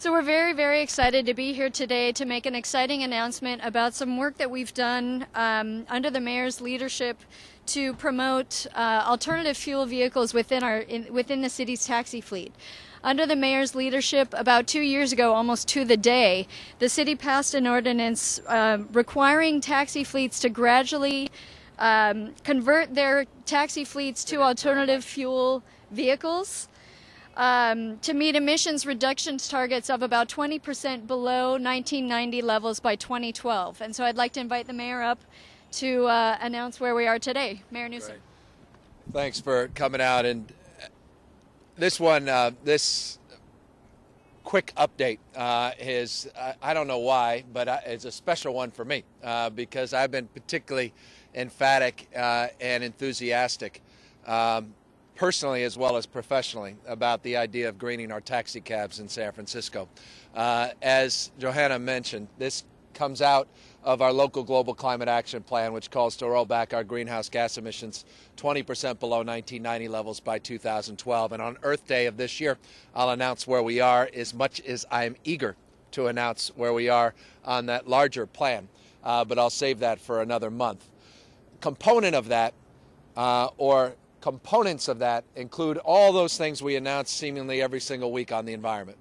So we're very, very excited to be here today to make an exciting announcement about some work that we've done under the mayor's leadership to promote alternative fuel vehicles within the city's taxi fleet. Under the mayor's leadership, about 2 years ago, almost to the day, the city passed an ordinance requiring taxi fleets to gradually convert their taxi fleets to alternative fuel vehicles to meet emissions reductions targets of about 20% below 1990 levels by 2012. And so I'd like to invite the mayor up to announce where we are today. Mayor Newsom. Great. Thanks for coming out. And this one, this quick update is, I don't know why, but it's a special one for me because I've been particularly emphatic and enthusiastic personally as well as professionally about the idea of greening our taxi cabs in San Francisco. As Johanna mentioned, this comes out of our local global climate action plan, which calls to roll back our greenhouse gas emissions 20% below 1990 levels by 2012. And on Earth Day of this year, I'll announce where we are, as much as I'm eager to announce where we are on that larger plan. But I'll save that for another month. Component of that, or components of that, include all those things we announce seemingly every single week on the environment.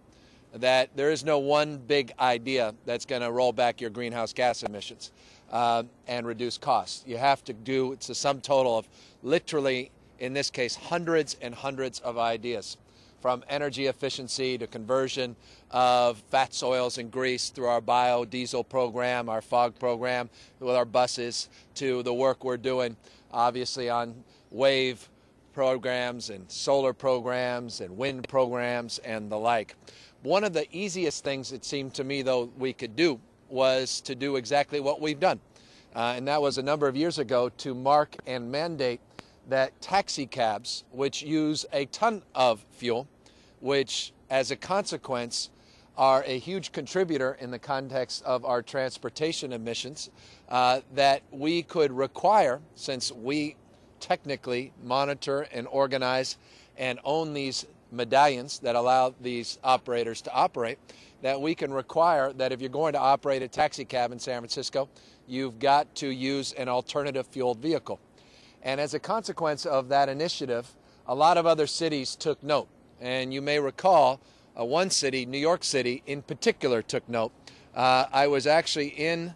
That there is no one big idea that's going to roll back your greenhouse gas emissions and reduce costs. You have to do, it's a sum total of literally, in this case, hundreds and hundreds of ideas, from energy efficiency to conversion of fats, oils, and grease through our biodiesel program, our FOG program with our buses, to the work we're doing, obviously, on wave programs and solar programs and wind programs and the like. One of the easiest things it seemed to me, though, we could do was to do exactly what we've done. And that was a number of years ago to mark and mandate that taxi cabs, which use a ton of fuel, which as a consequence are a huge contributor in the context of our transportation emissions, that we could require, since we technically monitor and organize and own these medallions that allow these operators to operate, that we can require that if you're going to operate a taxi cab in San Francisco, you've got to use an alternative fueled vehicle. And as a consequence of that initiative, a lot of other cities took note. And you may recall one city, New York City in particular, took note. I was actually in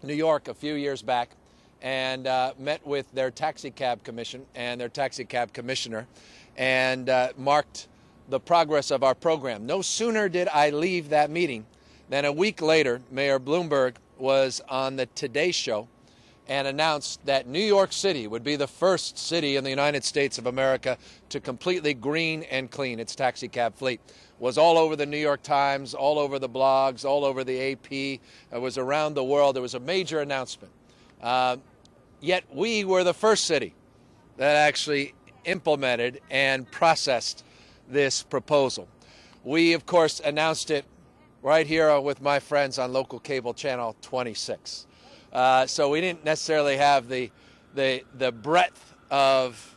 New York a few years back and met with their taxi cab commission and their taxi cab commissioner and marked the progress of our program. No sooner did I leave that meeting than a week later, Mayor Bloomberg was on the Today Show and announced that New York City would be the first city in the United States of America to completely green and clean its taxi cab fleet. Was all over the New York Times, all over the blogs, all over the AP. It was around the world. It was a major announcement. Yet we were the first city that actually implemented and processed this proposal. We, of course, announced it right here with my friends on local cable channel 26. So we didn't necessarily have the breadth of,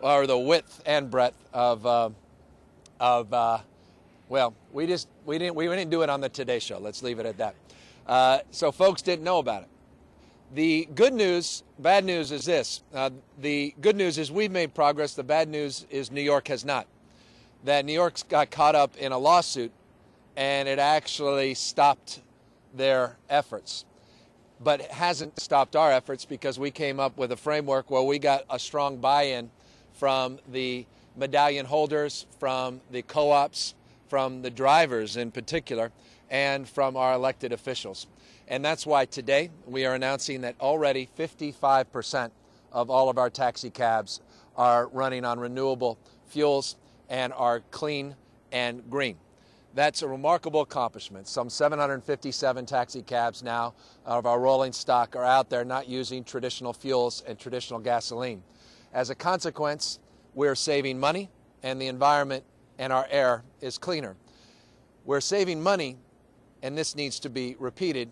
or the width and breadth of well, we didn't do it on the Today Show. Let's leave it at that. So folks didn't know about it. The good news, bad news is this. The good news is we've made progress. The bad news is New York has not. That New York's got caught up in a lawsuit and it actually stopped their efforts. But it hasn't stopped our efforts because we came up with a framework where we got a strong buy-in from the medallion holders, from the co-ops, from the drivers in particular, and from our elected officials. And that's why today we are announcing that already 55% of all of our taxi cabs are running on renewable fuels and are clean and green. That's a remarkable accomplishment. Some 757 taxi cabs now of our rolling stock are out there not using traditional fuels and traditional gasoline. As a consequence, we're saving money and the environment and our air is cleaner. We're saving money, and this needs to be repeated,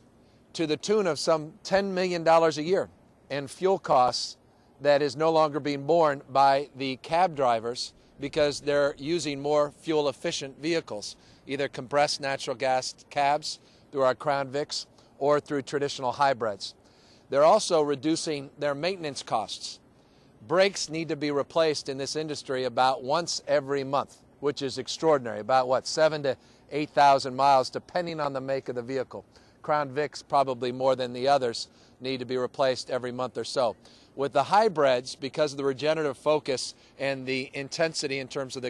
to the tune of some $10 million a year in fuel costs that is no longer being borne by the cab drivers because they're using more fuel-efficient vehicles, either compressed natural gas cabs through our Crown Vics or through traditional hybrids. They're also reducing their maintenance costs. Brakes need to be replaced in this industry about once every month, which is extraordinary, about what, 7,000 to 8,000 miles, depending on the make of the vehicle. Crown Vics, probably more than the others, need to be replaced every month or so. With the hybrids, because of the regenerative focus and the intensity in terms of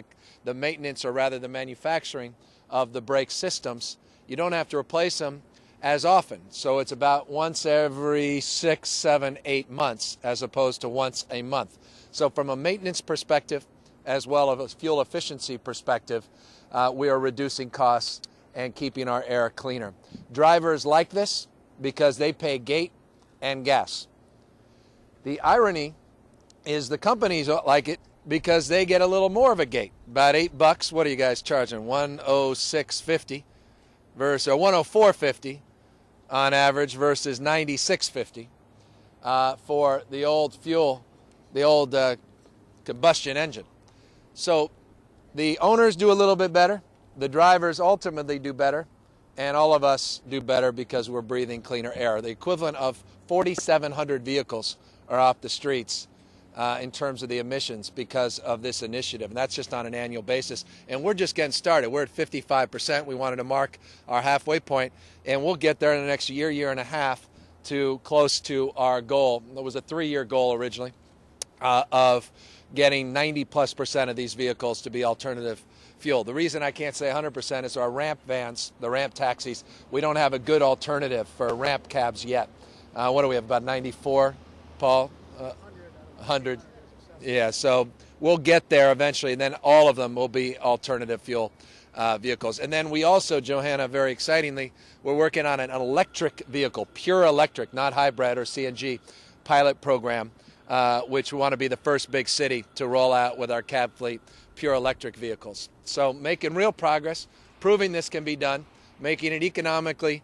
the maintenance, or rather the manufacturing of the brake systems, you don't have to replace them as often. So it's about once every 6, 7, 8 months as opposed to once a month. So from a maintenance perspective as well as a fuel efficiency perspective, we are reducing costs and keeping our air cleaner. Drivers like this because they pay gate and gas. The irony is the companies like it because they get a little more of a gate, about $8. What are you guys charging? $106.50 versus $104.50 on average versus $96.50 for the old fuel, the old combustion engine. So the owners do a little bit better, the drivers ultimately do better, and all of us do better because we're breathing cleaner air. The equivalent of 4,700 vehicles are off the streets in terms of the emissions because of this initiative, and that's just on an annual basis. And we're just getting started. We're at 55%. We wanted to mark our halfway point, and we'll get there in the next year, year and a half, to close to our goal. It was a 3-year goal originally of getting 90+% of these vehicles to be alternative fuel. The reason I can't say 100% is our ramp vans, the ramp taxis, we don't have a good alternative for ramp cabs yet. What do we have, about 94, Paul? 100. Yeah, so we'll get there eventually, and then all of them will be alternative fuel vehicles. And then we also, Johanna, very excitingly, we're working on an electric vehicle, pure electric, not hybrid or CNG pilot program, which we want to be the first big city to roll out with our cab fleet, pure electric vehicles. So making real progress, proving this can be done, making it economically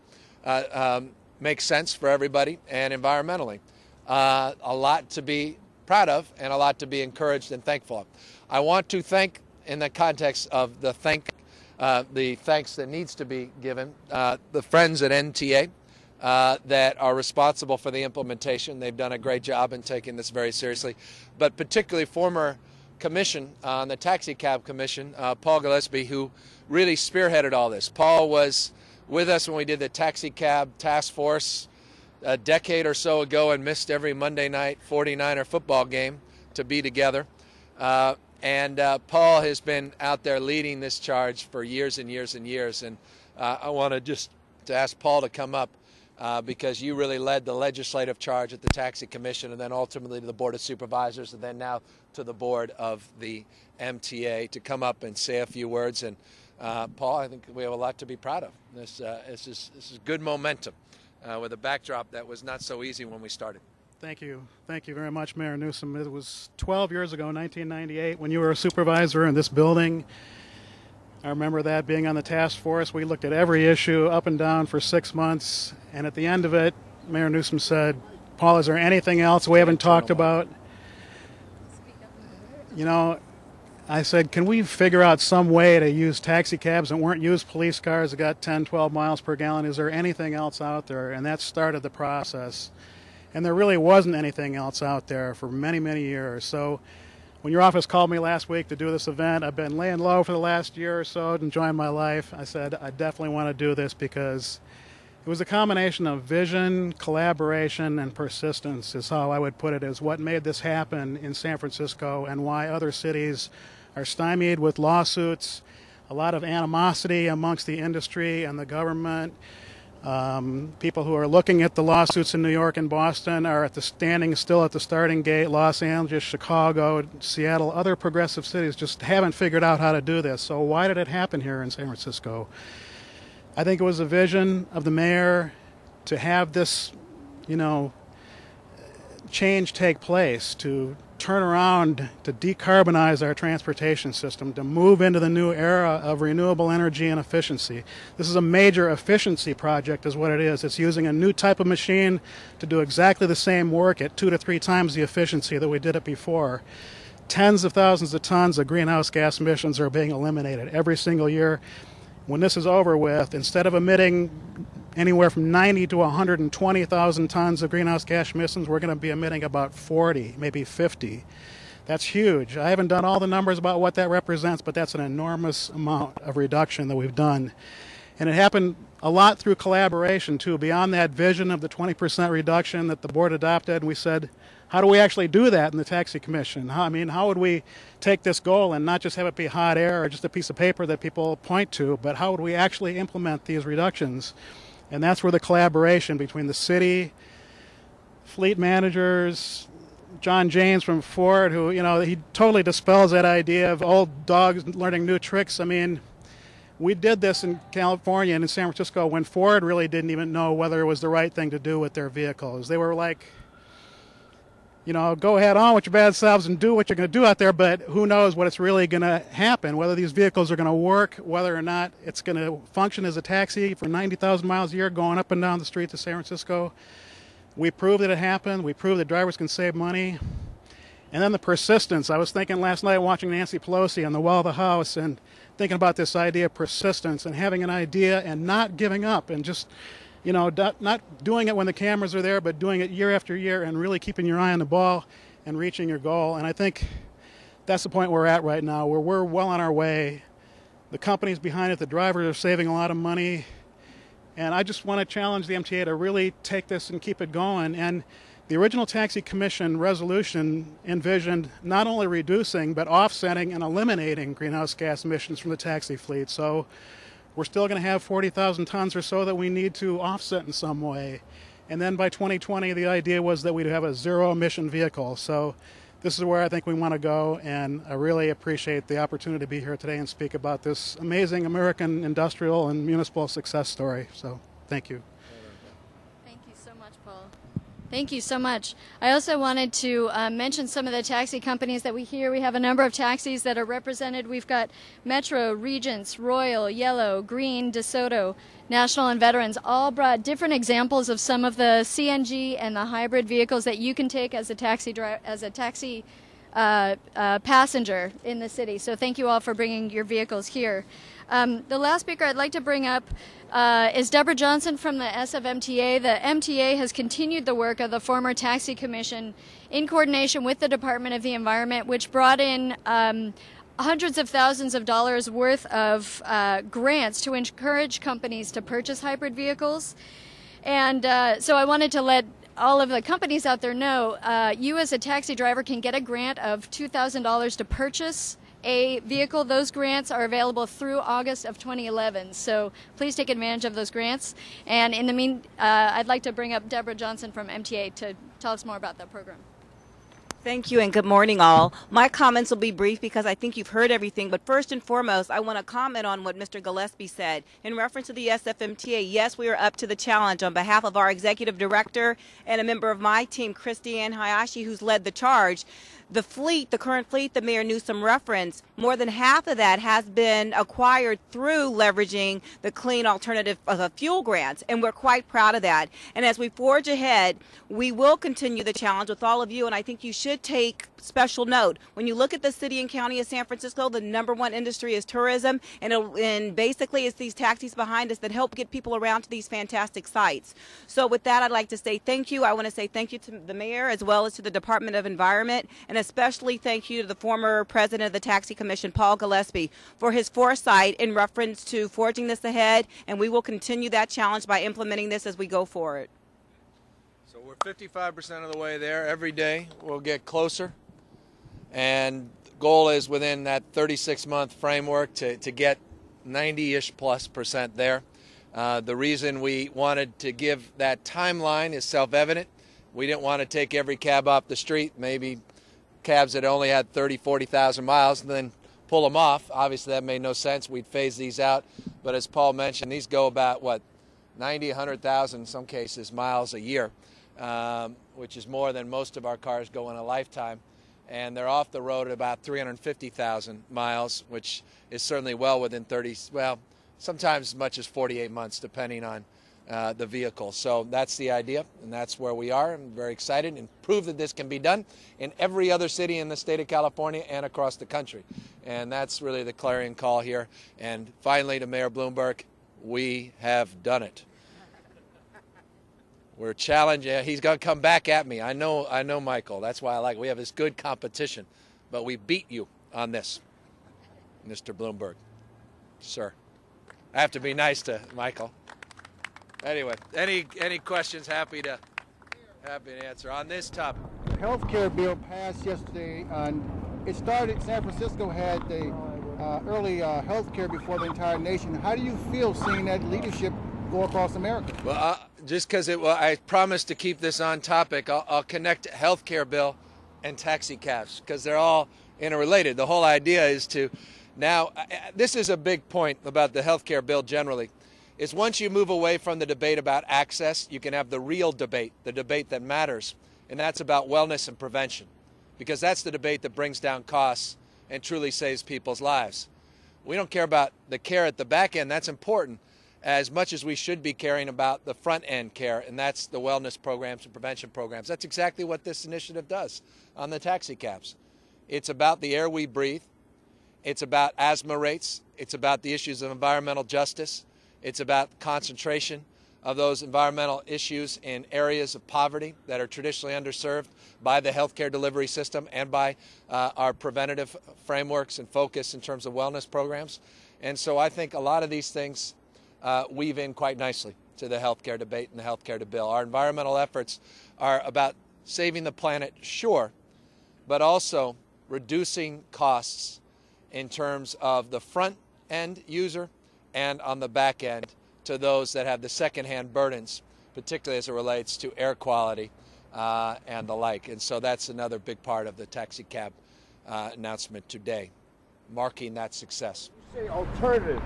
make sense for everybody and environmentally. A lot to be proud of and a lot to be encouraged and thankful of. I want to thank, in the context of the thanks that needs to be given, the friends at NTA that are responsible for the implementation. They've done a great job in taking this very seriously, but particularly former commission on the Taxi Cab Commission, Paul Gillespie, who really spearheaded all this. Paul was with us when we did the Taxi Cab Task Force a decade or so ago and missed every Monday night 49er football game to be together. And Paul has been out there leading this charge for years and years and years. And I want to ask Paul to come up because you really led the legislative charge at the Taxi Commission and then ultimately to the Board of Supervisors and then now to the board of the MTA, to come up and say a few words. And Paul, I think we have a lot to be proud of. This is good momentum with a backdrop that was not so easy when we started. Thank you. Thank you very much, Mayor Newsom. It was 12 years ago, 1998, when you were a supervisor in this building. I remember that, being on the task force. We looked at every issue up and down for 6 months, and at the end of it, Mayor Newsom said, Paul, is there anything else we haven't talked about? You know, I said, can we figure out some way to use taxi cabs that weren't used police cars that got 10, 12 miles per gallon? Is there anything else out there? And that started the process. And there really wasn't anything else out there for many, many years. So when your office called me last week to do this event, I've been laying low for the last year or so, enjoying my life. I said, I definitely want to do this because it was a combination of vision, collaboration, and persistence is how I would put it, is what made this happen in San Francisco and why other cities are stymied with lawsuits, a lot of animosity amongst the industry and the government. People who are looking at the lawsuits in New York and Boston are still at the starting gate. Los Angeles, Chicago, Seattle, other progressive cities just haven't figured out how to do this. So why did it happen here in San Francisco? I think it was a vision of the mayor to have this, change take place, to turn around, to decarbonize our transportation system, to move into the new era of renewable energy and efficiency. This is a major efficiency project is what it is. It's using a new type of machine to do exactly the same work at 2 to 3 times the efficiency that we did it before. tens of thousands of tons of greenhouse gas emissions are being eliminated every single year. When this is over with, instead of emitting anywhere from 90 to 120,000 tons of greenhouse gas emissions, we're going to be emitting about 40, maybe 50. That's huge. I haven't done all the numbers about what that represents, but that's an enormous amount of reduction that we've done. And it happened a lot through collaboration, too. Beyond that vision of the 20% reduction that the board adopted, we said, how do we actually do that in the Taxi Commission? How would we take this goal and not just have it be hot air or just a piece of paper that people point to, but how would we actually implement these reductions? And that's where the collaboration between the city, fleet managers, John James from Ford, who, he totally dispels that idea of old dogs learning new tricks. We did this in California and in San Francisco when Ford really didn't even know whether it was the right thing to do with their vehicles. They were like, go ahead on with your bad selves and do what you're going to do out there, but who knows what's really going to happen, whether these vehicles are going to work, whether or not it's going to function as a taxi for 90,000 miles a year going up and down the streets of San Francisco. We proved that it happened. We proved that drivers can save money. And then the persistence. I was thinking last night watching Nancy Pelosi on the wall of the House and thinking about this idea of persistence and having an idea and not giving up and just not doing it when the cameras are there, but doing it year after year and really keeping your eye on the ball and reaching your goal. And I think that's the point we're at right now, where we're well on our way. The companies behind it, the drivers are saving a lot of money. And I just want to challenge the MTA to really take this and keep it going. And the original Taxi Commission resolution envisioned not only reducing, but offsetting and eliminating greenhouse gas emissions from the taxi fleet. So we're still going to have 40,000 tons or so that we need to offset in some way. And then by 2020, the idea was that we'd have a zero-emission vehicle. So this is where I think we want to go, and I really appreciate the opportunity to be here today and speak about this amazing American industrial and municipal success story. So thank you. Thank you so much, Paul. Thank you so much. I also wanted to mention some of the taxi companies that we hear. We have a number of taxis that are represented. We've got Metro, Regents, Royal, Yellow, Green, DeSoto, National, and Veterans, all brought different examples of some of the CNG and the hybrid vehicles that you can take as a taxi passenger in the city. So thank you all for bringing your vehicles here. The last speaker I'd like to bring up is Deborah Johnson from the SFMTA. The MTA has continued the work of the former Taxi Commission in coordination with the Department of the Environment, which brought in hundreds of thousands of dollars worth of grants to encourage companies to purchase hybrid vehicles. And so I wanted to let all of the companies out there know, you as a taxi driver can get a grant of $2,000 to purchase a vehicle. Those grants are available through August of 2011. So please take advantage of those grants. And in the I'd like to bring up Deborah Johnson from MTA to tell us more about that program. Thank you and good morning, all. My comments will be brief because I think you've heard everything, but first and foremost, I want to comment on what Mr. Gillespie said. In reference to the SFMTA, yes, we are up to the challenge. On behalf of our executive director and a member of my team, Christiane Hayashi, who's led the charge, the fleet, the current fleet that Mayor Newsom referenced, more than half of that has been acquired through leveraging the clean alternative fuel grants, and we're quite proud of that. And as we forge ahead, we will continue the challenge with all of you, and I think you should take special note. When you look at the city and county of San Francisco, the #1 industry is tourism, and basically it's these taxis behind us that help get people around to these fantastic sites. So with that, I'd like to say thank you. I want to say thank you to the mayor as well as to the Department of Environment, and especially thank you to the former president of the Taxi Commission, Paul Gillespie, for his foresight in reference to forging this ahead, and we will continue that challenge by implementing this as we go forward. So we're 55% of the way there. Every day we'll get closer, and the goal is within that 36-month framework to get 90-ish plus % there. The reason we wanted to give that timeline is self-evident. We didn't want to take every cab off the street, maybe cabs that only had 30, 40,000 miles, and then pull them off. Obviously, that made no sense. We'd phase these out. But as Paul mentioned, these go about, 90, 100,000 in some cases miles a year, which is more than most of our cars go in a lifetime. And they're off the road at about 350,000 miles, which is certainly well within sometimes as much as 48 months, depending on the vehicle. So that's the idea, and that's where we are. I'm very excited and prove that this can be done in every other city in the state of California and across the country. And that's really the clarion call here. And finally, to Mayor Bloomberg, we have done it. We're challenging. He's going to come back at me. I know, Michael. That's why I like it. We have this good competition. But we beat you on this, Mr. Bloomberg, sir. I have to be nice to Michael. Anyway, any questions? Happy to answer on this topic. The health care bill passed yesterday. It started, San Francisco had the early health care before the entire nation. How do you feel seeing that leadership go across America? Well, just because I promised to keep this on topic, I'll connect health care bill and taxi cabs because they're all interrelated. The whole idea is to now, this is a big point about the health care bill generally, is once you move away from the debate about access, you can have the real debate, the debate that matters, and that's about wellness and prevention, because that's the debate that brings down costs and truly saves people's lives. We don't care about the care at the back end. That's important as much as we should be caring about the front end care, and that's the wellness programs and prevention programs. That's exactly what this initiative does on the taxi cabs. It's about the air we breathe. It's about asthma rates. It's about the issues of environmental justice. It's about concentration of those environmental issues in areas of poverty that are traditionally underserved by the healthcare delivery system and by our preventative frameworks and focus in terms of wellness programs. And so I think a lot of these things weave in quite nicely to the healthcare debate and the healthcare bill. Our environmental efforts are about saving the planet, sure, but also reducing costs in terms of the front end user and on the back end to those that have the secondhand burdens, particularly as it relates to air quality and the like. And so that's another big part of the taxi cab announcement today, marking that success. You say alternative.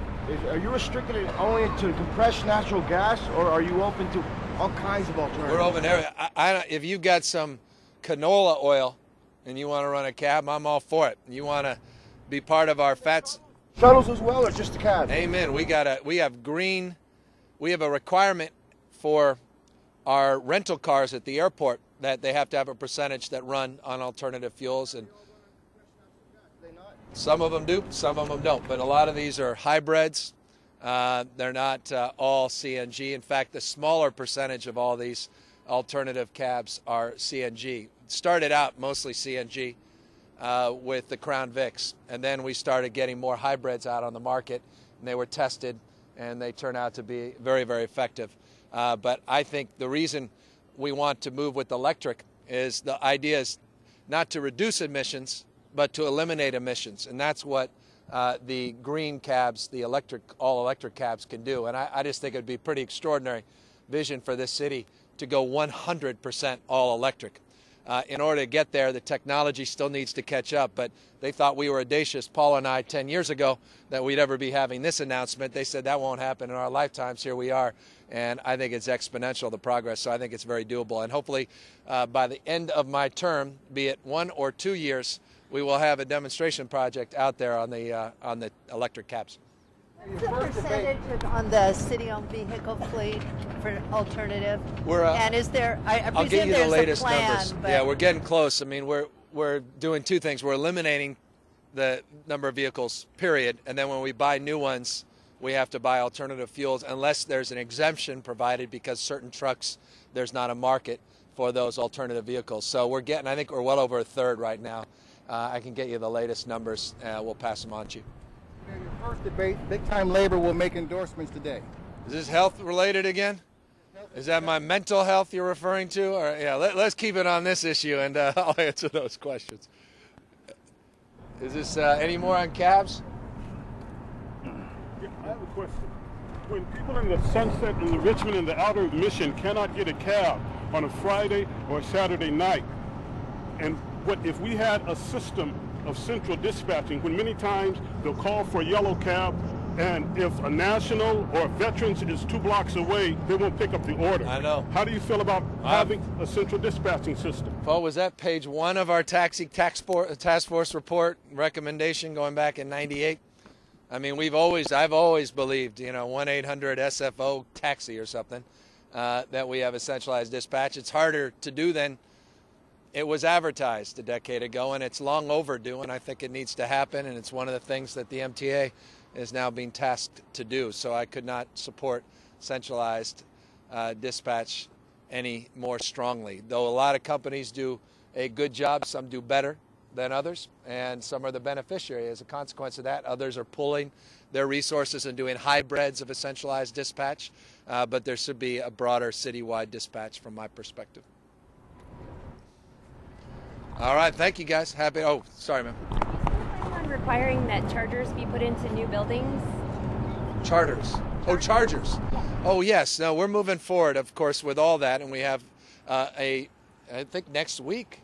Are you restricting it only to compressed natural gas, or are you open to all kinds of alternatives? We're open to if you got some canola oil and you want to run a cab, I'm all for it. You want to be part of our fats. Shuttles as well, or just the cab? Amen. We have a requirement for our rental cars at the airport that they have to have a percentage that run on alternative fuels, and some of them do, some of them don't. But a lot of these are hybrids. They're not all CNG. In fact, the smaller percentage of all these alternative cabs are CNG. It started out mostly CNG with the Crown Vics, and then we started getting more hybrids out on the market, and they were tested, and they turn out to be very, very effective. But I think the reason we want to move with electric is the idea is not to reduce emissions, but to eliminate emissions, and that's what the green cabs, the all-electric cabs can do. And I just think it would be a pretty extraordinary vision for this city to go 100% all-electric. In order to get there, the technology still needs to catch up, but they thought we were audacious, Paul and I, 10 years ago, that we'd ever be having this announcement. They said that won't happen in our lifetimes. Here we are, and I think it's exponential, the progress, so I think it's very doable. And hopefully, by the end of my term, be it 1 or 2 years, we will have a demonstration project out there on the electric cabs. What's the percentage on the city-owned vehicle fleet for alternative? And is there? I I'll get you the latest numbers. But yeah, we're getting close. I mean, we're doing two things. We're eliminating the number of vehicles, period, and then when we buy new ones, we have to buy alternative fuels unless there's an exemption provided because certain trucks there's not a market for those alternative vehicles. So we're getting. I think we're well over a third right now. I can get you the latest numbers. We'll pass them on to you. Your first debate, Big Time Labor will make endorsements today. Is this health related again? Is that my mental health you're referring to? Or yeah, let's keep it on this issue, and I'll answer those questions. Is this any more on cabs? Yeah, I have a question. When people in the Sunset and the Richmond and the Outer Mission cannot get a cab on a Friday or a Saturday night, and what if we had a system of central dispatching when many times they'll call for a yellow cab, and if a national or a veterans is 2 blocks away, they won't pick up the order. I know. How do you feel about having a central dispatching system? Paul, was that page 1 of our task force report recommendation going back in '98? I mean, I've always believed, 1-800-SFO taxi or something, that we have a centralized dispatch. It's harder to do than it was advertised a decade ago, and it's long overdue, and I think it needs to happen, and it's one of the things that the MTA is now being tasked to do. So I could not support centralized dispatch any more strongly. Though a lot of companies do a good job, some do better than others, and some are the beneficiary as a consequence of that. Others are pulling their resources and doing hybrids of a centralized dispatch, but there should be a broader citywide dispatch from my perspective. All right, thank you guys. Oh, sorry, ma'am. Is there a plan on requiring that chargers be put into new buildings? Charters. Oh, chargers. Oh, yes. No, we're moving forward, of course, with all that, and we have I think next week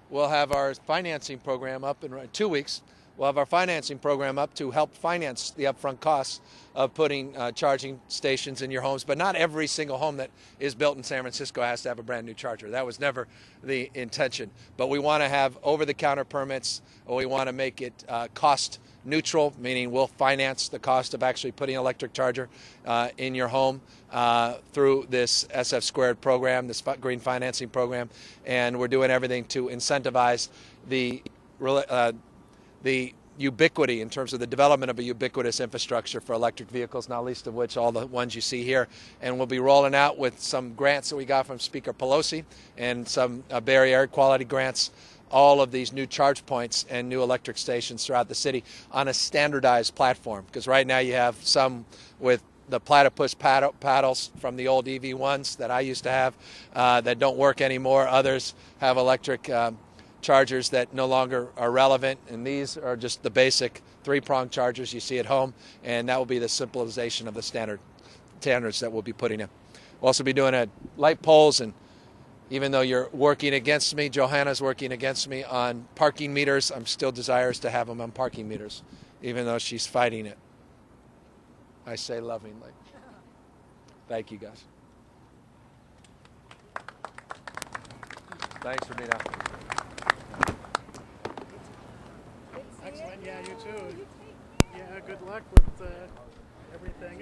we'll have our financing program up in 2 weeks. We'll have our financing program up to help finance the upfront costs of putting charging stations in your homes. But not every single home that is built in San Francisco has to have a brand new charger. That was never the intention. But we want to have over-the-counter permits, or we want to make it cost neutral, meaning we'll finance the cost of actually putting an electric charger in your home through this SF Squared program, this green financing program. And we're doing everything to incentivize the ubiquity in terms of the development of a ubiquitous infrastructure for electric vehicles, not least of which all the ones you see here. And we'll be rolling out with some grants that we got from Speaker Pelosi and some Bay Area air quality grants, all of these new charge points and new electric stations throughout the city on a standardized platform. Because right now you have some with the platypus paddles from the old EV1s that I used to have that don't work anymore. Others have electric chargers that no longer are relevant, and these are just the basic three-prong chargers you see at home, and that will be the simplification of the standards that we'll be putting in. We'll also be doing light poles, and even though you're working against me, Johanna's working against me on parking meters, I'm still desirous to have them on parking meters, even though she's fighting it. I say lovingly. Thank you, guys. Thanks for being out. Excellent. Yeah, you too. Yeah, good luck with everything.